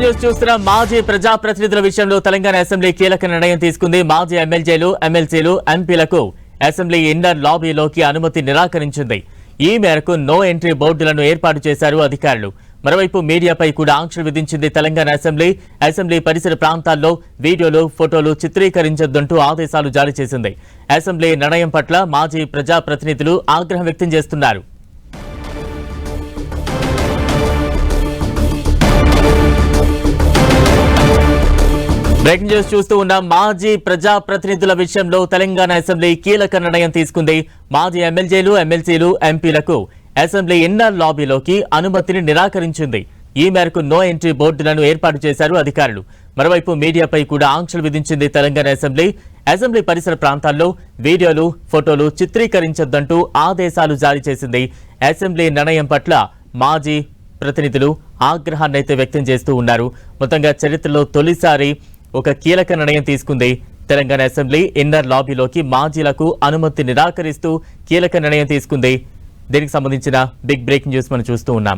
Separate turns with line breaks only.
News చూస్తున్న మాజీ ప్రజాప్రతినిధుల విషయంలో తెలంగాణ అసెంబ్లీ కీలక నిర్ణయం తీసుకుంది. మాజీ ఎమ్మెల్యేలు, ఎమ్మెల్సీలు, ఎంపీలకు అసెంబ్లీ ఇన్నర్ లాబీలోకి అనుమతి నిరాకరించింది. ఈ మేరకు నో ఎంట్రీ బోర్డులను ఏర్పాటు చేశారు అధికారులు. మరోవైపు మీడియాపై కూడా ఆంక్షలు విధించింది తెలంగాణ అసెంబ్లీ. అసెంబ్లీ పరిసర ప్రాంతాల్లో వీడియోలు, ఫోటోలు చిత్రీకరించొద్దంటూ ఆదేశాలు జారీ చేసింది. అసెంబ్లీ నిర్ణయం పట్ల మాజీ ప్రజాప్రతినిధులు ఆగ్రహం వ్యక్తం చేస్తున్నారు. బ్రేకింగ్ న్యూస్ చూస్తూ ఉన్న మాజీ ప్రజాప్రతినిధుల విషయంలో తెలంగాణ అసెంబ్లీ కీలక నిర్ణయం తీసుకుంది. మాజీ ఎమ్మెల్యేలు, ఎమ్మెల్సీలు, ఎంపీలకు అసెంబ్లీ ఇన్నర్ లాబీలోకి అనుమతిని నిరాకరించింది. ఈ మేరకు నో ఎంట్రీ బోర్డులను ఏర్పాటు చేశారు అధికారులు. మరోవైపు మీడియాపై కూడా ఆంక్షలు విధించింది తెలంగాణ అసెంబ్లీ. అసెంబ్లీ పరిసర ప్రాంతాల్లో వీడియోలు, ఫోటోలు చిత్రీకరించొద్దంటూ ఆదేశాలు జారీ చేసింది. అసెంబ్లీ నిర్ణయం పట్ల మాజీ ప్రతినిధులు ఆగ్రహాన్నైతే వ్యక్తం చేస్తూ ఉన్నారు. మొత్తంగా చరిత్రలో తొలిసారి ఒక కీలక నిర్ణయం తీసుకుంది తెలంగాణ అసెంబ్లీ. ఇన్నర్ లాబీలోకి మాజీలకు అనుమతి నిరాకరిస్తూ కీలక నిర్ణయం తీసుకుంది. దీనికి సంబంధించిన బిగ్ బ్రేకింగ్ న్యూస్ మనం చూస్తూ ఉన్నాం.